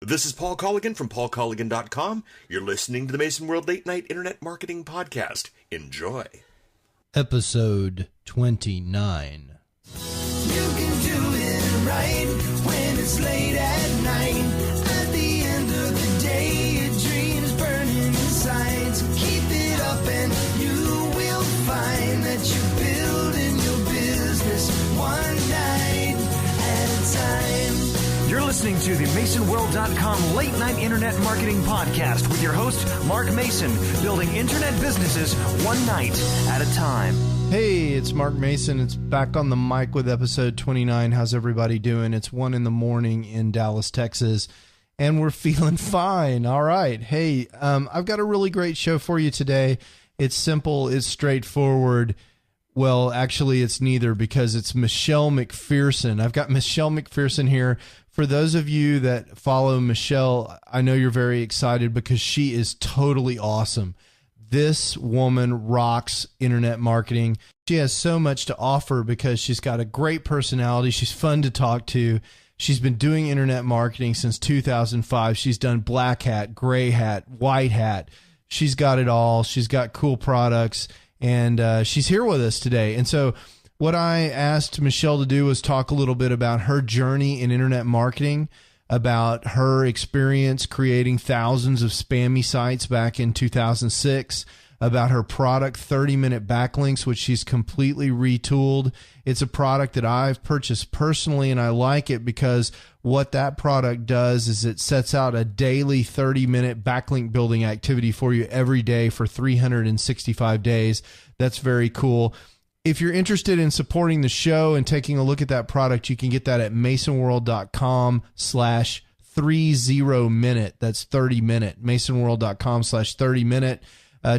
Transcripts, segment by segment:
This is Paul Colligan from paulcolligan.com. You're listening to the Mason World Late Night Internet Marketing Podcast. Enjoy. Episode 29. You can do it right when it's late at night. At the end of the day, your dreams burning inside. So keep it up and you will find that you're building your business one night at a time. You're listening to the MasonWorld.com Late Night Internet Marketing Podcast with your host, Mark Mason, building internet businesses one night at a time. Hey, it's Mark Mason. It's back on the mic with episode 29. How's everybody doing? It's 1 a.m. in Dallas, Texas, and we're feeling fine. All right. Hey, I've got a really great show for you today. It's simple. It's straightforward. Well, actually, it's neither, because it's Michelle MacPhearson. I've got Michelle MacPhearson here. For those of you that follow Michelle, I know you're very excited because she is totally awesome. This woman rocks internet marketing. She has so much to offer because she's got a great personality. She's fun to talk to. She's been doing internet marketing since 2005. She's done black hat, gray hat, white hat. She's got it all. She's got cool products, and she's here with us today. And so what I asked Michelle to do was talk a little bit about her journey in internet marketing, about her experience creating thousands of spammy sites back in 2006, about her product 30-minute backlinks, which she's completely retooled. It's a product that I've purchased personally, and I like it because what that product does is it sets out a daily 30-minute backlink building activity for you every day for 365 days. That's very cool. If you're interested in supporting the show and taking a look at that product, you can get that at masonworld.com/30minute. That's 30-minute. masonworld.com/30minute.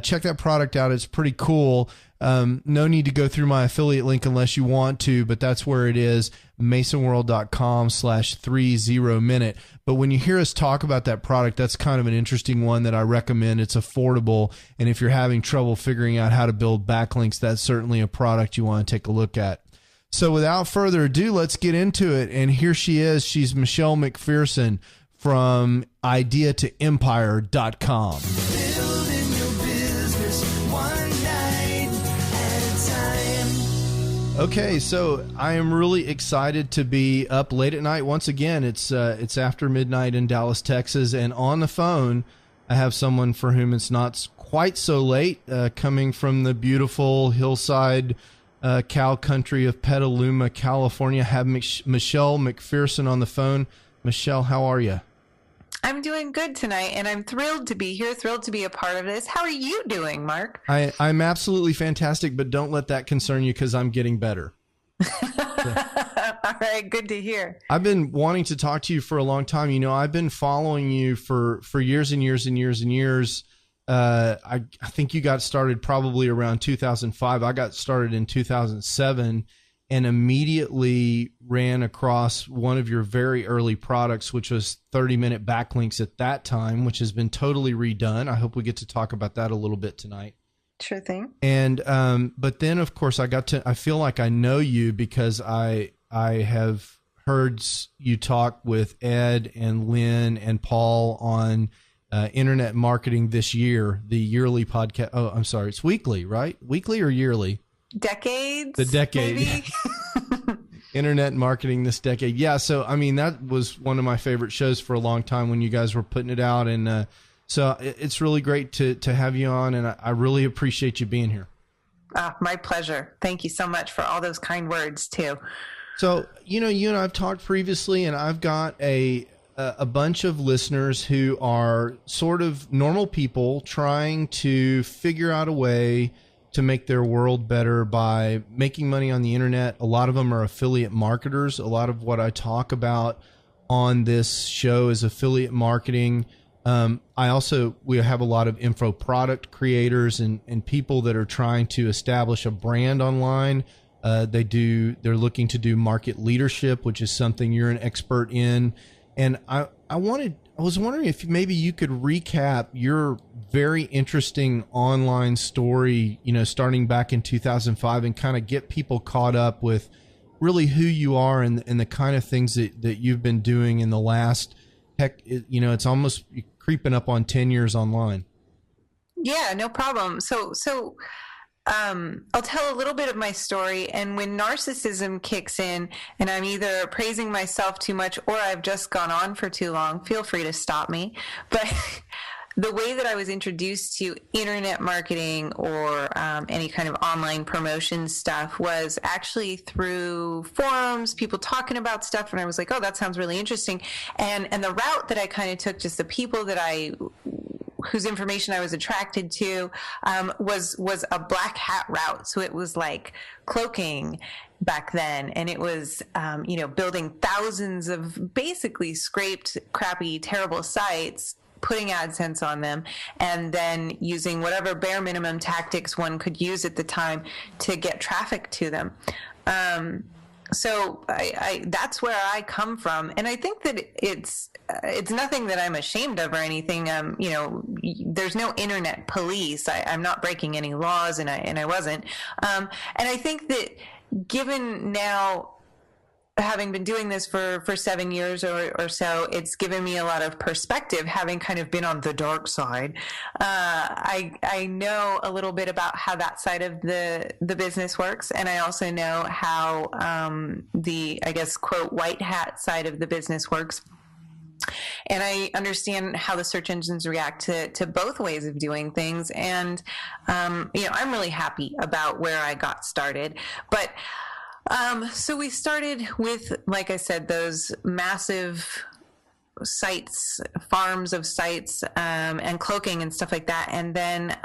Check that product out. It's pretty cool. No need to go through my affiliate link unless you want to, but that's where it is, masonworld.com/30minute. But when you hear us talk about that product, that's kind of an interesting one that I recommend. It's affordable, and if you're having trouble figuring out how to build backlinks, that's certainly a product you want to take a look at. So without further ado, let's get into it. And here she is. She's Michelle MacPhearson from ideatoempire.com. Building your business one night at a time. Okay, so I am really excited to be up late at night once again. It's after midnight in Dallas, Texas, and on the phone I have someone for whom it's not quite so late, coming from the beautiful hillside cow country of Petaluma, California. I have Michelle MacPhearson on the phone. Michelle, how are you? I'm doing good tonight, and I'm thrilled to be here, thrilled to be a part of this. How are you doing, Mark? I'm absolutely fantastic, but don't let that concern you because I'm getting better. All right, good to hear. I've been wanting to talk to you for a long time. You know, I've been following you for years and years and years and years. I think you got started probably around 2005. I got started in 2007 and immediately ran across one of your very early products, which was 30-minute backlinks at that time, which has been totally redone. I hope we get to talk about that a little bit tonight. Sure thing. And but then, of course, I feel like I know you because I have heard you talk with Ed and Lynn and Paul on Internet Marketing This Year, the yearly podcast. Oh, I'm sorry. It's weekly, right? Weekly or yearly? Decades? The decade. Maybe? Internet Marketing This Decade. Yeah, so, I mean, that was one of my favorite shows for a long time when you guys were putting it out. And so it's really great to have you on, and I really appreciate you being here. My pleasure. Thank you so much for all those kind words, too. So, you know, you and I have talked previously, and I've got a bunch of listeners who are sort of normal people trying to figure out a way to make their world better by making money on the internet. A lot of them are affiliate marketers. A lot of what I talk about on this show is affiliate marketing. We have a lot of info product creators and people that are trying to establish a brand online. They're looking to do market leadership, which is something you're an expert in. And I was wondering if maybe you could recap your very interesting online story, you know, starting back in 2005, and kind of get people caught up with really who you are and the kind of things that you've been doing in the last heck, it's almost creeping up on 10 years online. Yeah, no problem. So I'll tell a little bit of my story. And when narcissism kicks in and I'm either praising myself too much or I've just gone on for too long, feel free to stop me. But the way that I was introduced to internet marketing or any kind of online promotion stuff was actually through forums, people talking about stuff. And I was like, oh, that sounds really interesting. And the route that I kind of took, just the people that whose information I was attracted to, was a black hat route. So it was like cloaking back then. And it was, building thousands of basically scraped, crappy, terrible sites, putting AdSense on them, and then using whatever bare minimum tactics one could use at the time to get traffic to them. So I that's where I come from, and I think that it's nothing that I'm ashamed of or anything. There's no internet police. I'm not breaking any laws, and I wasn't. And I think that given now, having been doing this for 7 years or so, it's given me a lot of perspective, having kind of been on the dark side. I know a little bit about how that side of the business works. And I also know how the, I guess, quote, white hat side of the business works. And I understand how the search engines react to both ways of doing things. And, I'm really happy about where I got started. But so we started with, like I said, those massive sites, farms of sites, and cloaking and stuff like that. And then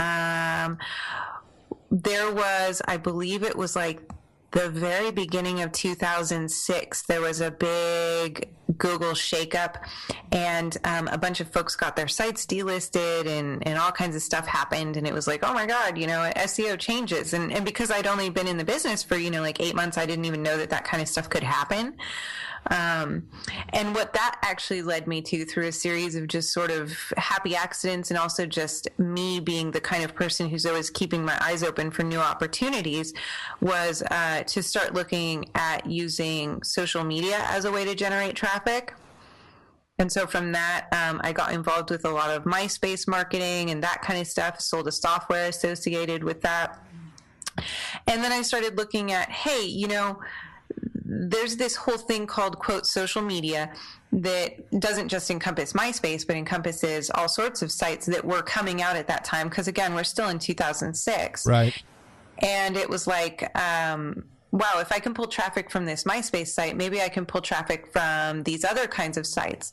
there was, I believe it was like the very beginning of 2006, there was a big Google shakeup, and a bunch of folks got their sites delisted, and all kinds of stuff happened. And it was like, oh my God, SEO changes. And because I'd only been in the business for, like 8 months, I didn't even know that kind of stuff could happen. And what that actually led me to, through a series of just sort of happy accidents, and also just me being the kind of person who's always keeping my eyes open for new opportunities, was to start looking at using social media as a way to generate traffic. And so from that, I got involved with a lot of MySpace marketing and that kind of stuff, sold a software associated with that. And then I started looking at, hey, there's this whole thing called, quote, social media that doesn't just encompass MySpace, but encompasses all sorts of sites that were coming out at that time. Because again, we're still in 2006. Right. And it was like, wow, if I can pull traffic from this MySpace site, maybe I can pull traffic from these other kinds of sites.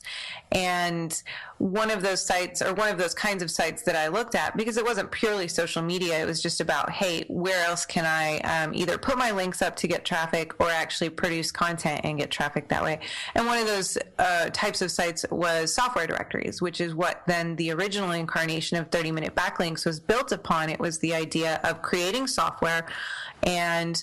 And one of those sites, or one of those kinds of sites that I looked at, because it wasn't purely social media, it was just about, hey, where else can I either put my links up to get traffic or actually produce content and get traffic that way? And one of those types of sites was software directories, which is what then the original incarnation of 30-minute backlinks was built upon. It was the idea of creating software and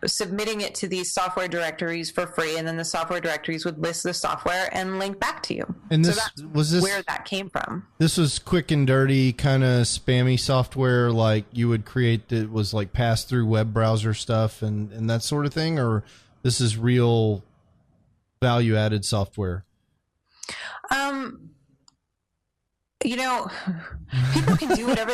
submitting it to these software directories for free, and then the software directories would list the software and link back to you. And so that's where that came from. This was quick and dirty, kind of spammy software, like you would create, that was like pass through web browser stuff and that sort of thing, or this is real value added software? People can do whatever.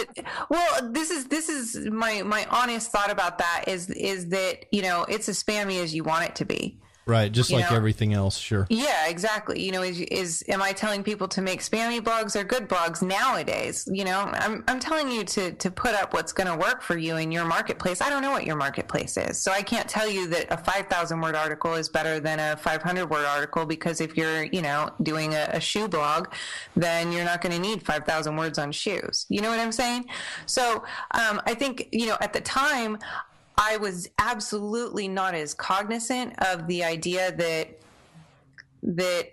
Well, this is my honest thought about that is that, it's as spammy as you want it to be. Right, just like everything else, sure. Yeah, exactly. Am I telling people to make spammy blogs or good blogs nowadays? I'm telling you to put up what's going to work for you in your marketplace. I don't know what your marketplace is, so I can't tell you that a 5,000 word article is better than a 500 word article, because if you're, doing a shoe blog, then you're not going to need 5,000 words on shoes. You know what I'm saying? So I think, at the time, I was absolutely not as cognizant of the idea that it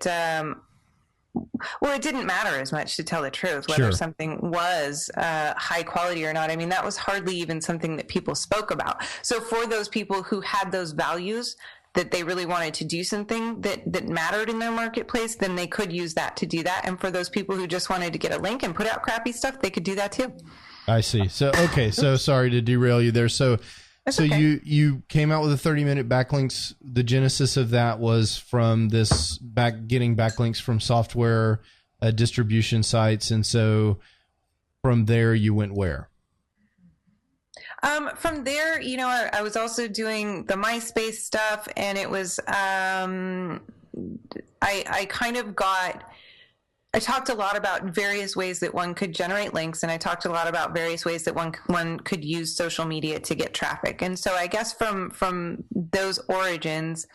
didn't matter as much, to tell the truth, whether something was high quality or not. I mean, that was hardly even something that people spoke about. So for those people who had those values, that they really wanted to do something that mattered in their marketplace, then they could use that to do that. And for those people who just wanted to get a link and put out crappy stuff, they could do that too. I see. So, okay. So sorry to derail you there. So That's So okay. you came out with a 30-minute backlinks. The genesis of that was from this getting backlinks from software distribution sites, and so from there you went where? From there, I was also doing the MySpace stuff, and it was I kind of I talked a lot about various ways that one could generate links, and I talked a lot about various ways that one could use social media to get traffic. And so I guess from those origins,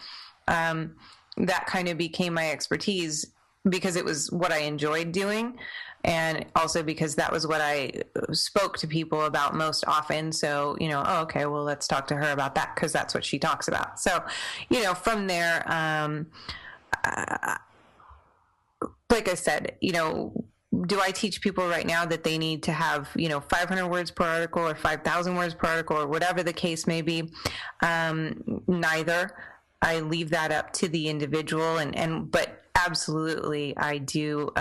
that kind of became my expertise because it was what I enjoyed doing, and also because that was what I spoke to people about most often. So, oh, okay, well, let's talk to her about that because that's what she talks about. So, from there, like I said, do I teach people right now that they need to have, 500 words per article or 5,000 words per article or whatever the case may be? Neither. I leave that up to the individual, but absolutely I do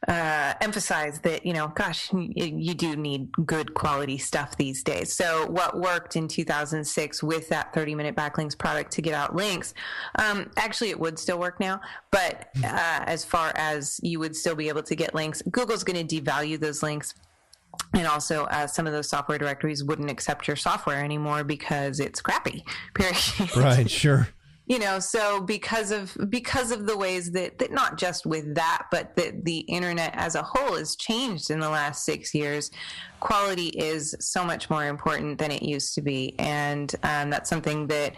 emphasize that, gosh, you do need good quality stuff these days. So what worked in 2006 with that 30-minute backlinks product to get out links, actually it would still work now, but as far as you would still be able to get links, Google's going to devalue those links. And also, some of those software directories wouldn't accept your software anymore because it's crappy, period. Right, sure. So because of the ways that not just with that, but that the internet as a whole has changed in the last 6 years, quality is so much more important than it used to be. And that's something that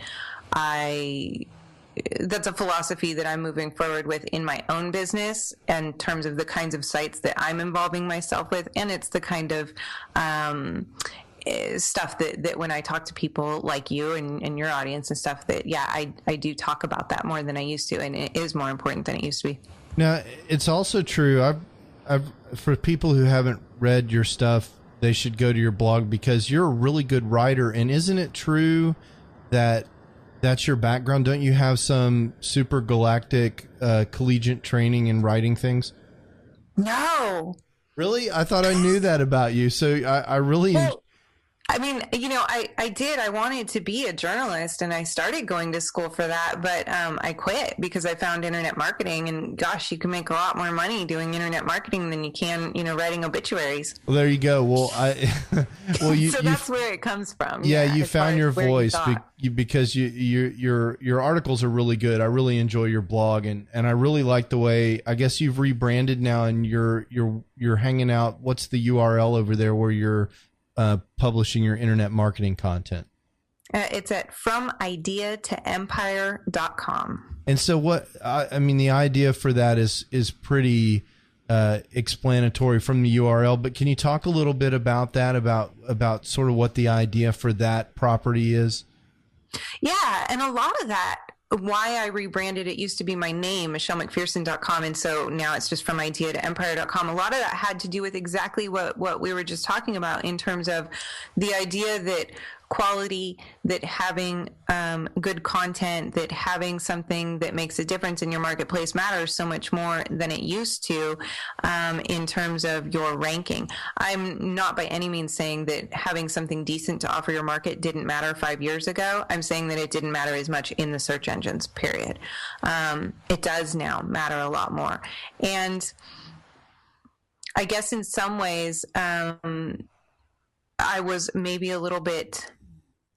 that's a philosophy that I'm moving forward with in my own business in terms of the kinds of sites that I'm involving myself with. And it's the kind of stuff that when I talk to people like you and your audience and stuff that, I do talk about that more than I used to. And it is more important than it used to be. Now, it's also true. I've for people who haven't read your stuff, they should go to your blog because you're a really good writer. And isn't it true that that's your background? Don't you have some super galactic collegiate training in writing things? No. Really? I thought I knew that about you. So I really... I mean, I did. I wanted to be a journalist, and I started going to school for that, but I quit because I found internet marketing, and gosh, you can make a lot more money doing internet marketing than you can, writing obituaries. Well, there you go. Well, so that's where it comes from. Yeah, you found your voice because your articles are really good. I really enjoy your blog, and I really like the way, I guess you've rebranded now, and you're hanging out. What's the URL over there where you're publishing your internet marketing content? It's at FromIdeaToEmpire.com. And so what, I mean, the idea for that is pretty explanatory from the URL, but can you talk a little bit about that, about sort of what the idea for that property is? Yeah. And a lot of that, why I rebranded, it used to be my name, MichelleMacPhearson.com, and so now it's just FromIdeaToEmpire.com. A lot of that had to do with exactly what we were just talking about in terms of the idea that quality, that having good content, that having something that makes a difference in your marketplace matters so much more than it used to in terms of your ranking. I'm not by any means saying that having something decent to offer your market didn't matter 5 years ago. I'm saying that it didn't matter as much in the search engines, period. It does now matter a lot more. And I guess in some ways, I was maybe a little bit,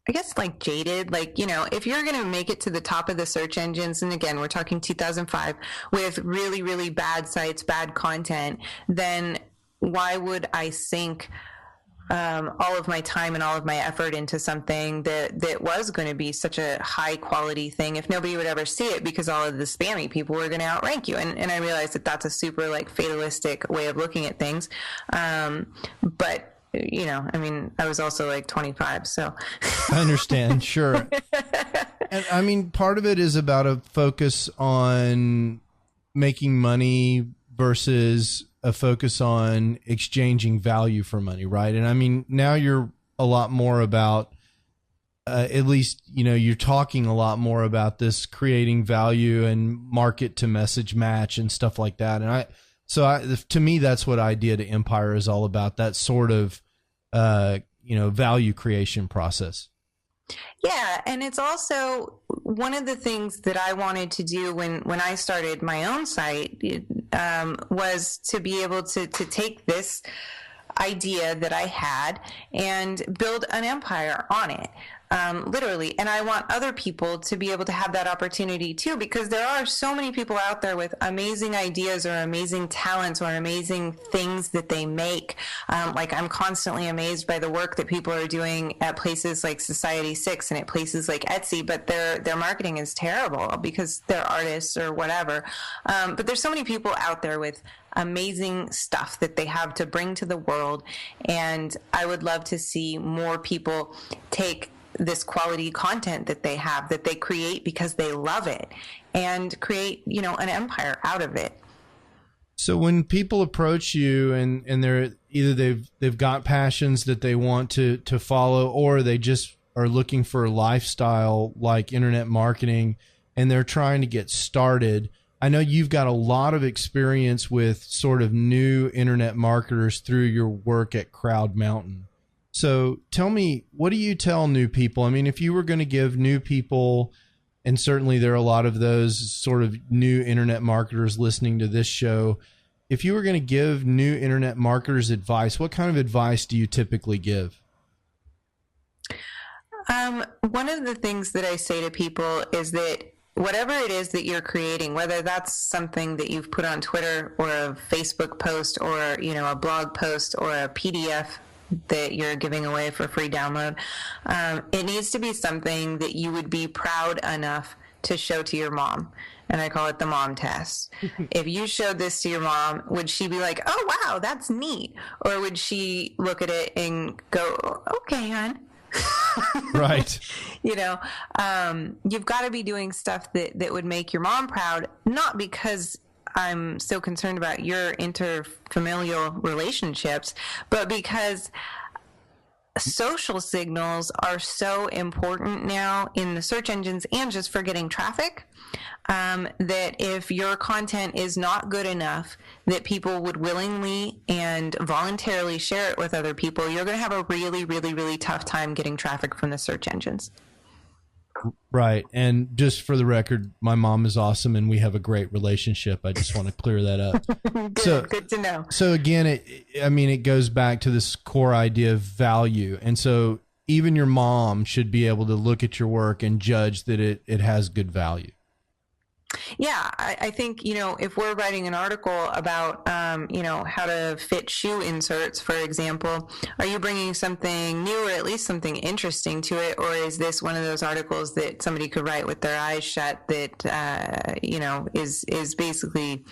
I guess, like jaded. Like, if you're going to make it to the top of the search engines, and again, we're talking 2005, with really, really bad sites, bad content, then why would I sink all of my time and all of my effort into something that was going to be such a high quality thing if nobody would ever see it because all of the spammy people were going to outrank you? And I realized that that's a super fatalistic way of looking at things. But I mean, I was also 25, so. I understand, sure. And I mean, part of it is about a focus on making money versus a focus on exchanging value for money, right? And I mean, now you're a lot more about, at least, you're talking a lot more about this creating value and market to message match and stuff like that. And to me, that's what Idea to Empire is all about. That sort of, value creation process. Yeah, and it's also one of the things that I wanted to do when I started my own site was to be able to take this idea that I had and build an empire on it. Literally. And I want other people to be able to have that opportunity too, because there are so many people out there with amazing ideas or amazing talents or amazing things that they make. Like I'm constantly amazed by the work that people are doing at places like Society6 and at places like Etsy, but their marketing is terrible because they're artists or whatever. But there's so many people out there with amazing stuff that they have to bring to the world. And I would love to see more people take this quality content that they have, that they create because they love it, and create, an empire out of it. So when people approach you and they're either they've got passions that they want to follow, or they just are looking for a lifestyle like internet marketing and they're trying to get started, I know you've got a lot of experience with sort of new internet marketers through your work at Crowd Mountain. So tell me, what do you tell new people? I mean, if you were going to give new people, and certainly there are a lot of those sort of new internet marketers listening to this show, if you were going to give new internet marketers advice, what kind of advice do you typically give? One of the things that I say to people is that whatever it is that you're creating, whether that's something that you've put on Twitter or a Facebook post or, a blog post or a PDF that you're giving away for free download, it needs to be something that you would be proud enough to show to your mom. And I call it the mom test. If you showed this to your mom, would she be like, oh, wow, that's neat? Or would she look at it and go, okay, hon? Right. You've got to be doing stuff that would make your mom proud, not because I'm so concerned about your interfamilial relationships, but because social signals are so important now in the search engines and just for getting traffic, that if your content is not good enough that people would willingly and voluntarily share it with other people, you're going to have a really, really, really tough time getting traffic from the search engines. Right. And just for the record, my mom is awesome and we have a great relationship. I just want to clear that up. Good to know. So again, it goes back to this core idea of value. And so even your mom should be able to look at your work and judge that it has good value. Yeah, I think, if we're writing an article about, how to fit shoe inserts, for example, are you bringing something new or at least something interesting to it? Or is this one of those articles that somebody could write with their eyes shut that, is basically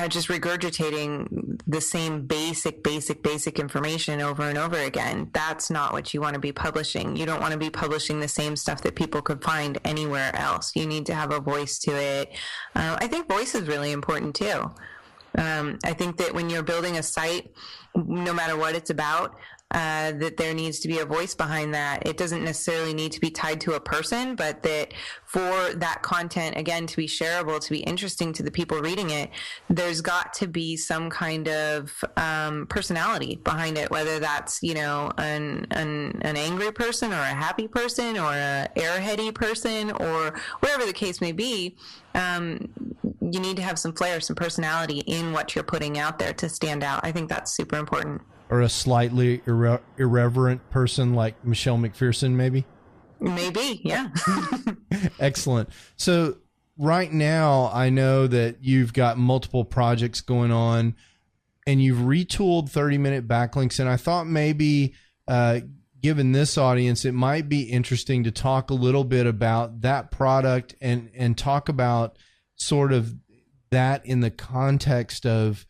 just regurgitating the same basic information over and over again? That's not what you want to be publishing. You don't want to be publishing the same stuff that people could find anywhere else. You need to have a voice to it. I think voice is really important too. I think that when you're building a site, no matter what it's about, that there needs to be a voice behind that. It doesn't necessarily need to be tied to a person, but that for that content, again, to be shareable, to be interesting to the people reading it, there's got to be some kind of personality behind it, whether that's, an angry person or a happy person or a airheady person or whatever the case may be. You need to have some flair, some personality in what you're putting out there to stand out. I think that's super important. Or a slightly irreverent person like Michelle MacPhearson, maybe? Maybe, yeah. Excellent. So right now, I know that you've got multiple projects going on, and you've retooled 30-minute backlinks, and I thought maybe, given this audience, it might be interesting to talk a little bit about that product and talk about sort of that in the context of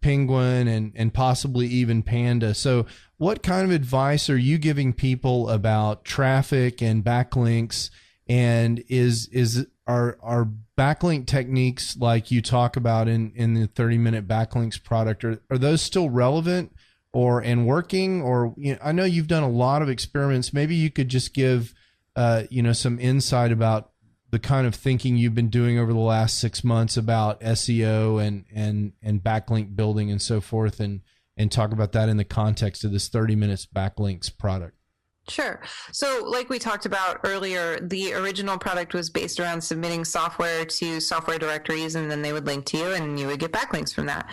Penguin and possibly even Panda. So what kind of advice are you giving people about traffic and backlinks? And are backlink techniques like you talk about in the 30-minute backlinks product, are those still relevant and working? Or, I know you've done a lot of experiments. Maybe you could just give some insight about the kind of thinking you've been doing over the last 6 months about SEO and backlink building and so forth, and and talk about that in the context of this 30 minutes backlinks product. Sure. So like we talked about earlier, the original product was based around submitting software to software directories, and then they would link to you and you would get backlinks from that.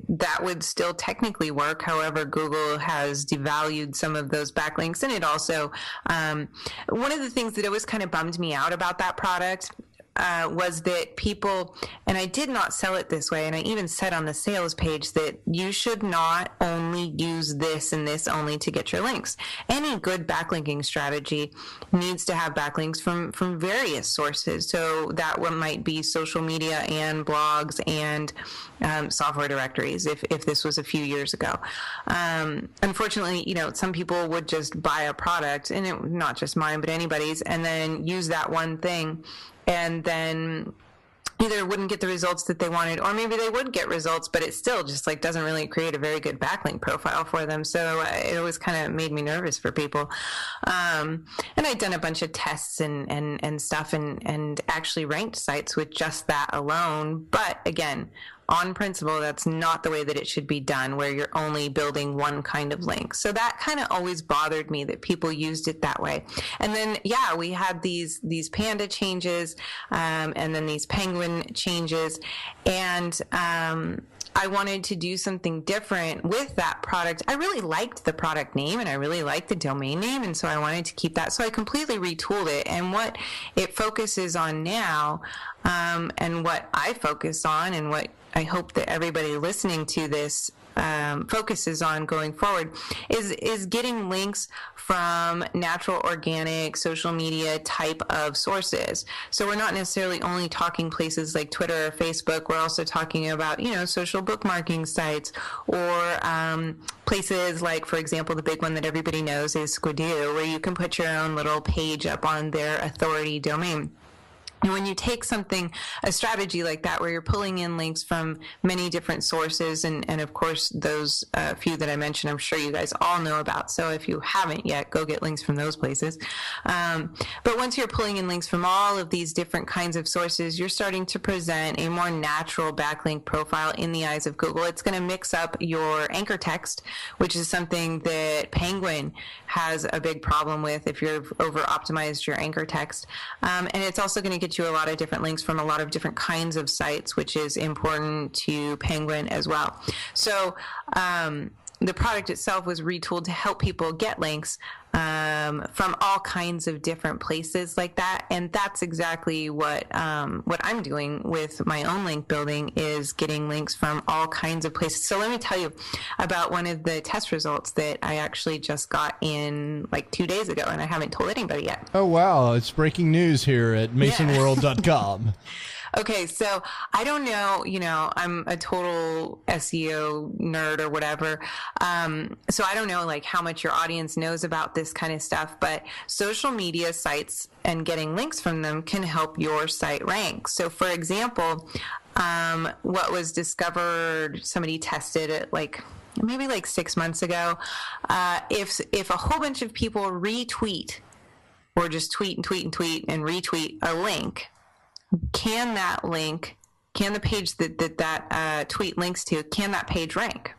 That would still technically work. However, Google has devalued some of those backlinks. And it also, one of the things that always kind of bummed me out about that product was that people, and I did not sell it this way, and I even said on the sales page that you should not only use this and this only to get your links. Any good backlinking strategy needs to have backlinks from various sources. So that one might be social media and blogs and software directories if this was a few years ago. Unfortunately, some people would just buy a product, and not just mine, but anybody's, and then use that one thing, and then either wouldn't get the results that they wanted, or maybe they would get results, but it still just doesn't really create a very good backlink profile for them. So it always kind of made me nervous for people. And I'd done a bunch of tests and stuff and actually ranked sites with just that alone. But again, on principle, that's not the way that it should be done, where you're only building one kind of link. So that kind of always bothered me that people used it that way. And then, we had these panda changes, and then these penguin changes. And, I wanted to do something different with that product. I really liked the product name and I really liked the domain name, and so I wanted to keep that. So I completely retooled it, and what it focuses on now, and what I focus on, and what I hope that everybody listening to this focuses on going forward is getting links from natural, organic, social media type of sources. So we're not necessarily only talking places like Twitter or Facebook. We're also talking about, social bookmarking sites, or places like, for example, the big one that everybody knows is Squidoo, where you can put your own little page up on their authority domain. And when you take a strategy like that, where you're pulling in links from many different sources, and of course, those few that I mentioned, I'm sure you guys all know about. So if you haven't yet, go get links from those places. But once you're pulling in links from all of these different kinds of sources, you're starting to present a more natural backlink profile in the eyes of Google. It's going to mix up your anchor text, which is something that Penguin has a big problem with if you've over-optimized your anchor text. And it's also going to get you a lot of different links from a lot of different kinds of sites, which is important to Penguin as well. So the product itself was retooled to help people get links from all kinds of different places like that, and that's exactly what I'm doing with my own link building, is getting links from all kinds of places. So let me tell you about one of the test results that I actually just got in 2 days ago, and I haven't told anybody yet. Oh wow, it's breaking news here at masonworld.com. Okay, so I don't know, I'm a total SEO nerd or whatever. So I don't know how much your audience knows about this kind of stuff, but social media sites and getting links from them can help your site rank. So for example, what was discovered, somebody tested it maybe 6 months ago. If a whole bunch of people retweet, or just tweet and tweet and tweet and retweet a link, can the page that tweet links to, can that page rank?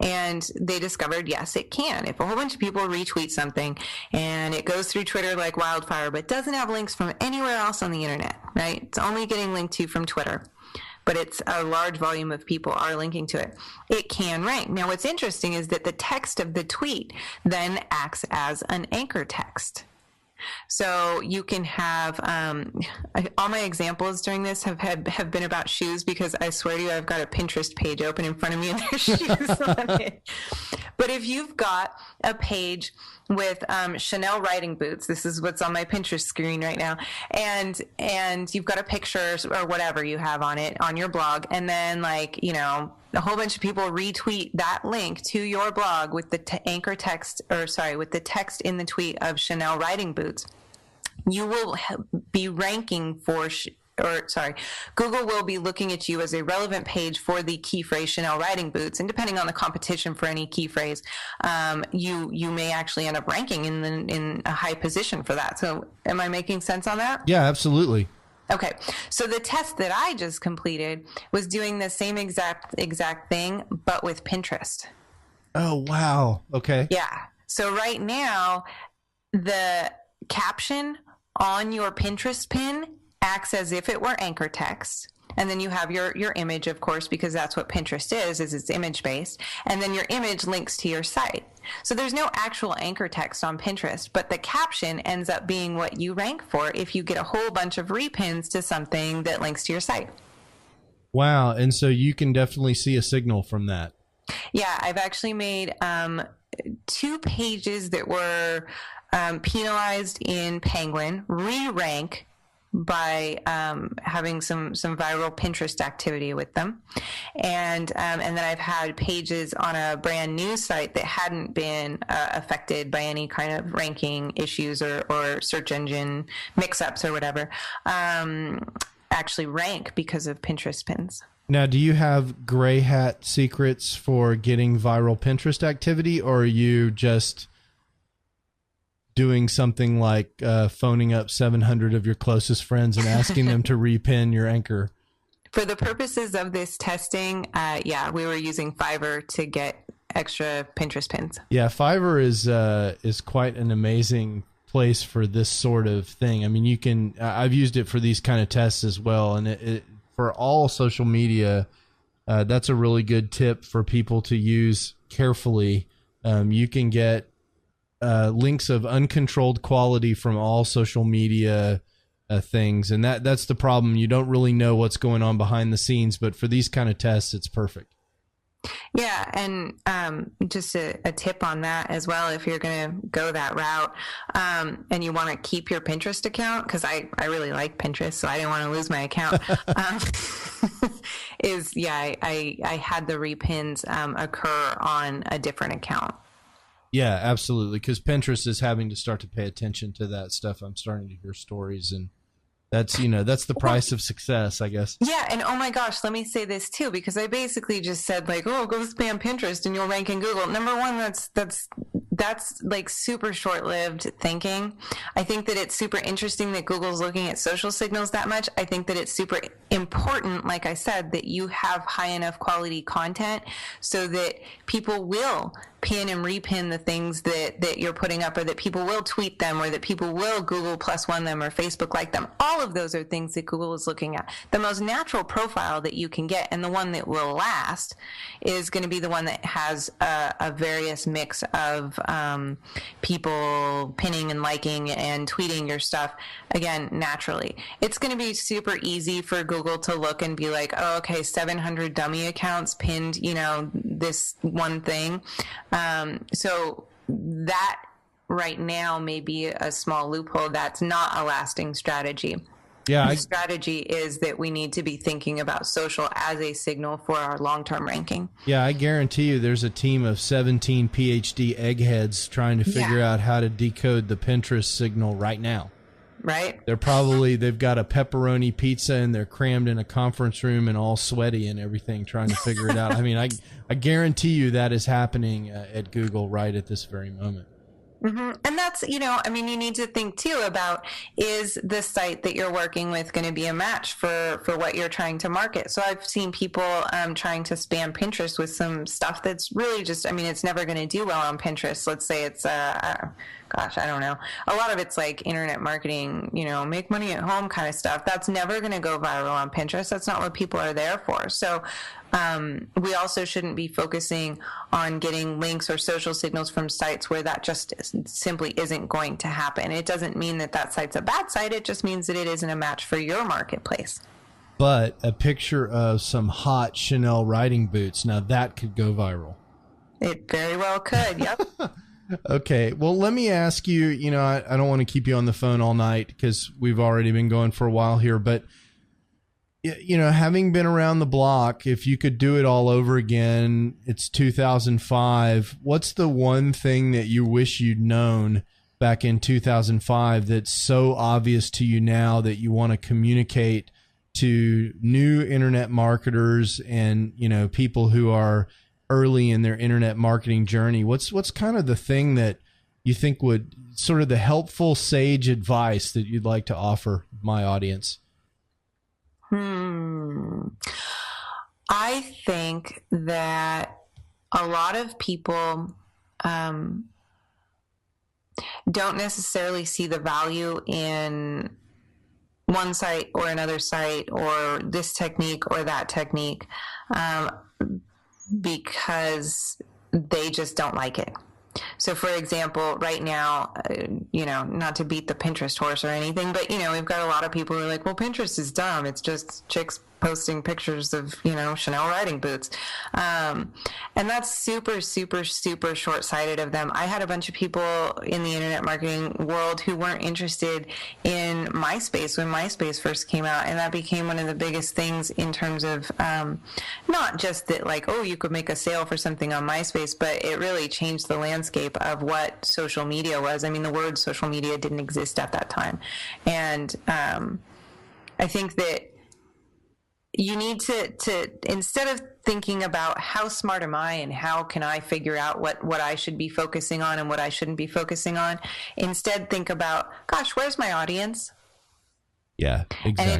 And they discovered, yes, it can. If a whole bunch of people retweet something and it goes through Twitter like wildfire, but doesn't have links from anywhere else on the internet, right? It's only getting linked to from Twitter, but it's a large volume of people are linking to it. It can rank. Now, what's interesting is that the text of the tweet then acts as an anchor text. So you can have all my examples during this have been about shoes, because I swear to you, I've got a Pinterest page open in front of me and there's shoes on it. But if you've got a page with Chanel riding boots, this is what's on my Pinterest screen right now, and you've got a picture or whatever you have on it on your blog, and then a whole bunch of people retweet that link to your blog with the anchor text, with the text in the tweet of Chanel riding boots, you will be ranking for Google will be looking at you as a relevant page for the key phrase Chanel riding boots, and depending on the competition for any key phrase, you may actually end up ranking in a high position for that. So am I making sense on that? Yeah, absolutely. Okay. So the test that I just completed was doing the same exact thing, but with Pinterest. Oh, wow. Okay. Yeah. So right now, the caption on your Pinterest pin acts as if it were anchor text. And then you have your image, of course, because that's what Pinterest is it's image based. And then your image links to your site. So there's no actual anchor text on Pinterest, but the caption ends up being what you rank for if you get a whole bunch of repins to something that links to your site. Wow. And so you can definitely see a signal from that. Yeah, I've actually made 2 pages that were penalized in Penguin re-rank by having some viral Pinterest activity with them, and then I've had pages on a brand new site that hadn't been affected by any kind of ranking issues or search engine mix-ups or whatever actually rank because of Pinterest pins. Now, do you have gray hat secrets for getting viral Pinterest activity, or are you just doing something like phoning up 700 of your closest friends and asking them to repin your anchor? For the purposes of this testing, we were using Fiverr to get extra Pinterest pins. Yeah, Fiverr is quite an amazing place for this sort of thing. I mean, you can. I've used it for these kind of tests as well, and it for all social media. That's a really good tip for people to use carefully. You can get links of uncontrolled quality from all social media things, and that's the problem. You don't really know what's going on behind the scenes, but for these kind of tests, it's perfect. Yeah, and just a tip on that as well, if you're going to go that route and you want to keep your Pinterest account, because I really like Pinterest, so I didn't want to lose my account, I had the repins occur on a different account. Yeah, absolutely, because Pinterest is having to start to pay attention to that stuff. I'm starting to hear stories, and that's the price of success, I guess. Yeah, and oh my gosh, let me say this too, because I basically just said like, oh, go spam Pinterest and you'll rank in Google. Number one, that's like super short-lived thinking. I think that it's super interesting that Google's looking at social signals that much. I think that it's super important, like I said, that you have high enough quality content so that people will pin and repin the things that you're putting up, or that people will tweet them, or that people will Google +1 them or Facebook like them. All of those are things that Google is looking at. The most natural profile that you can get, and the one that will last, is going to be the one that has a various mix of people pinning and liking and tweeting your stuff, again, naturally. It's going to be super easy for Google to look and be like, oh, okay, 700 dummy accounts pinned, this one thing. So that right now may be a small loophole. That's not a lasting strategy. Yeah, the strategy is that we need to be thinking about social as a signal for our long-term ranking. Yeah, I guarantee you there's a team of 17 PhD eggheads trying to figure out how to decode the Pinterest signal right now. Right? They've got a pepperoni pizza and they're crammed in a conference room and all sweaty and everything trying to figure it out. I mean, I guarantee you that is happening at Google right at this very moment. Mm-hmm. And that's, you need to think too about, is the site that you're working with going to be a match for what you're trying to market? So I've seen people trying to spam Pinterest with some stuff that's really just, it's never going to do well on Pinterest. Let's say it's, I don't know. A lot of it's like internet marketing, make money at home kind of stuff. That's never going to go viral on Pinterest. That's not what people are there for. So we also shouldn't be focusing on getting links or social signals from sites where that just simply isn't going to happen. It doesn't mean that site's a bad site. It just means that it isn't a match for your marketplace. But a picture of some hot Chanel riding boots, now that could go viral. It very well could, yep. Okay, well, let me ask you, I don't want to keep you on the phone all night because we've already been going for a while here, but having been around the block, if you could do it all over again, it's 2005. What's the one thing that you wish you'd known back in 2005 that's so obvious to you now that you want to communicate to new internet marketers and, people who are early in their internet marketing journey? What's kind of the thing that you think would sort of the helpful sage advice that you'd like to offer my audience? I think that a lot of people don't necessarily see the value in one site or another site or this technique or that technique because they just don't like it. So, for example, right now, not to beat the Pinterest horse or anything, but, we've got a lot of people who are like, well, Pinterest is dumb. It's just chicks posting pictures of, Chanel riding boots. And that's super, super, super short-sighted of them. I had a bunch of people in the internet marketing world who weren't interested in MySpace when MySpace first came out. And that became one of the biggest things in terms of not just that, like, oh, you could make a sale for something on MySpace, but it really changed the landscape of what social media was. I mean, the word social media didn't exist at that time. And I think that you need to instead of thinking about how smart am I and how can I figure out what I should be focusing on and what I shouldn't be focusing on, instead think about, gosh, where's my audience? Yeah, exactly. And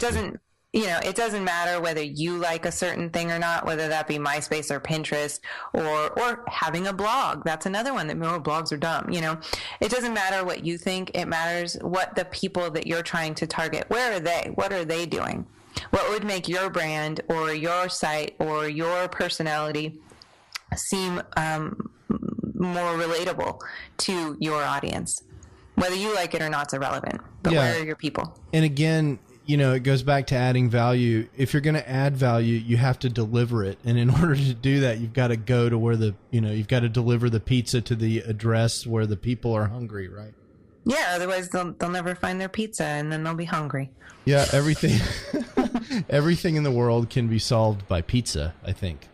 it doesn't matter whether you like a certain thing or not, whether that be MySpace or Pinterest or having a blog. That's another one that blogs are dumb. It doesn't matter what you think. It matters what the people that you're trying to target, where are they? What are they doing? What would make your brand or your site or your personality seem more relatable to your audience? Whether you like it or not is irrelevant. But where are your people? And again, it goes back to adding value. If you're going to add value, you have to deliver it. And in order to do that, you've got to go to where you've got to deliver the pizza to the address where the people are hungry, right? Yeah, otherwise they'll never find their pizza and then they'll be hungry. Yeah, everything in the world can be solved by pizza, I think.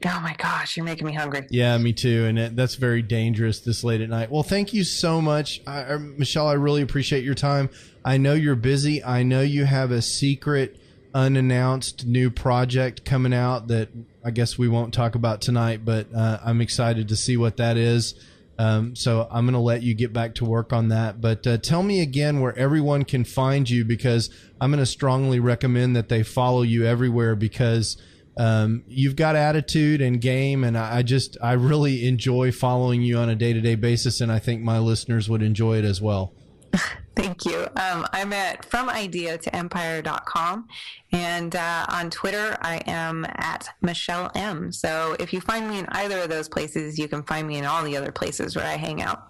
Oh my gosh, you're making me hungry. Yeah, me too. And that's very dangerous this late at night. Well, thank you so much, Michelle. I really appreciate your time. I know you're busy. I know you have a secret, unannounced new project coming out that I guess we won't talk about tonight, but I'm excited to see what that is. So I'm going to let you get back to work on that. But tell me again where everyone can find you, because I'm going to strongly recommend that they follow you everywhere, because you've got attitude and game, and I really enjoy following you on a day-to-day basis, and I think my listeners would enjoy it as well. Thank you. I'm at FromIdeaToEmpire.com, and on Twitter I am at Michelle M. So if you find me in either of those places, you can find me in all the other places where I hang out.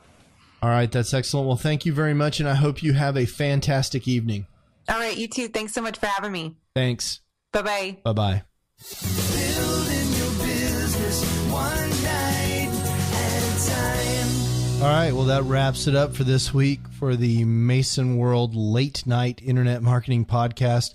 All right, that's excellent. Well, thank you very much, and I hope you have a fantastic evening. All right, you too. Thanks so much for having me. Thanks. Bye-bye. Bye-bye. Building your business one night at a time. All right, well, that wraps it up for this week for the Mason World Late Night Internet Marketing Podcast.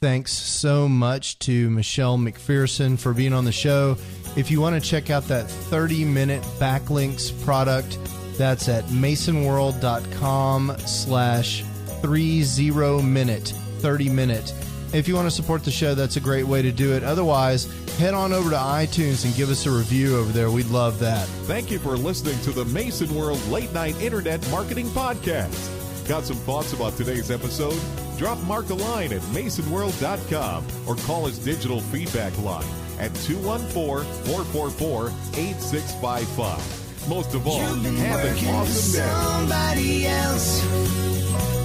Thanks so much to Michelle MacPhearson for being on the show. If you want to check out that 30-minute backlinks product, that's at masonworld.com/30minute, 30-minute. If you want to support the show, that's a great way to do it. Otherwise, head on over to iTunes and give us a review over there. We'd love that. Thank you for listening to the Mason World Late Night Internet Marketing Podcast. Got some thoughts about today's episode? Drop Mark a line at masonworld.com or call his digital feedback line at 214-444-8655. Most of all, have an awesome day. Somebody else,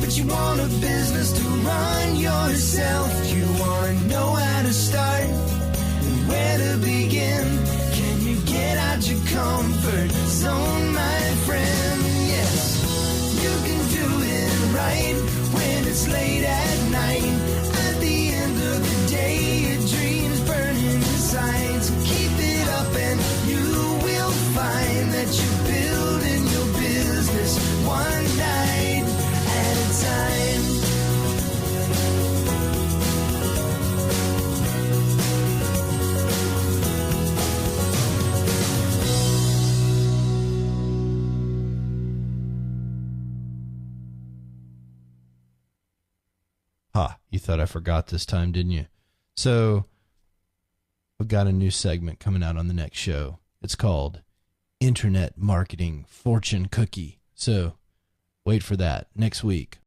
but you want a business to run yourself. You want to know how to start and where to begin. Can you get out your comfort zone, my friend? Yes, you can do it right when it's late at night. At the end of the day, your dreams burning inside. So keep it up and you will find that you're building your business one night at a time. You thought I forgot this time, didn't you? So I've got a new segment coming out on the next show. It's called Internet Marketing Fortune Cookie. So wait for that next week